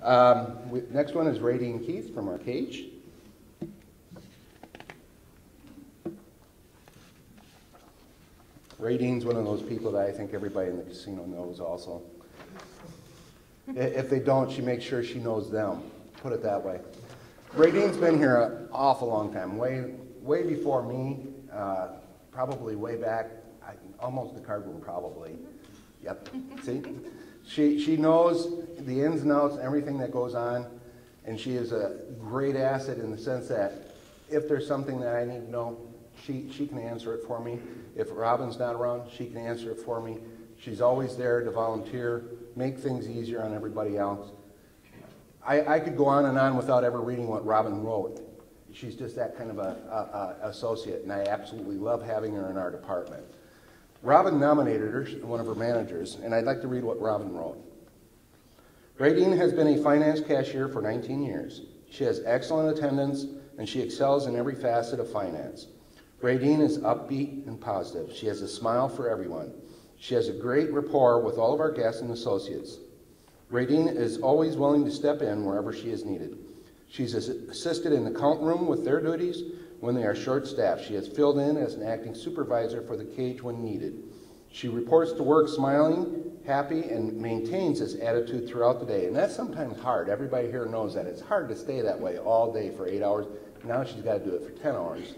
Next one is Radine Keith from our cage. Radine's one of those people that I think everybody in the casino knows also. If they don't, she makes sure she knows them. Put it that way. Radine's been here an awful long time, way before me, probably way back, almost the card room probably. Yep, see? She knows the ins and outs and everything that goes on, and she is a great asset in the sense that if there's something that I need to know, she can answer it for me. If Robin's not around, she can answer it for me. She's always there to volunteer, make things easier on everybody else. I could go on and on without ever reading what Robin wrote. She's just that kind of a associate, and I absolutely love having her in our department. Robin nominated her, one of her managers, and I'd like to read what Robin wrote. Radine has been a finance cashier for 19 years. She has excellent attendance, and she excels in every facet of finance. Radine is upbeat and positive. She has a smile for everyone. She has a great rapport with all of our guests and associates. Radine is always willing to step in wherever she is needed. She's assisted in the count room with their duties when they are short-staffed. She has filled in as an acting supervisor for the cage when needed. She reports to work smiling, happy, and maintains this attitude throughout the day. And that's sometimes hard. Everybody here knows that. It's hard to stay that way all day for 8 hours. Now she's got to do it for 10 hours.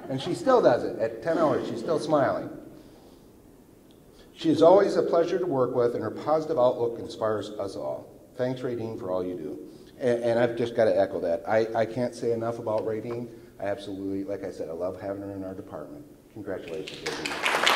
And she still does it. At 10 hours, she's still smiling. She is always a pleasure to work with, and her positive outlook inspires us all. Thanks, Radine, for all you do. And I've just got to echo that. I can't say enough about Radine. I absolutely, like I said, I love having her in our department. Congratulations, Radine.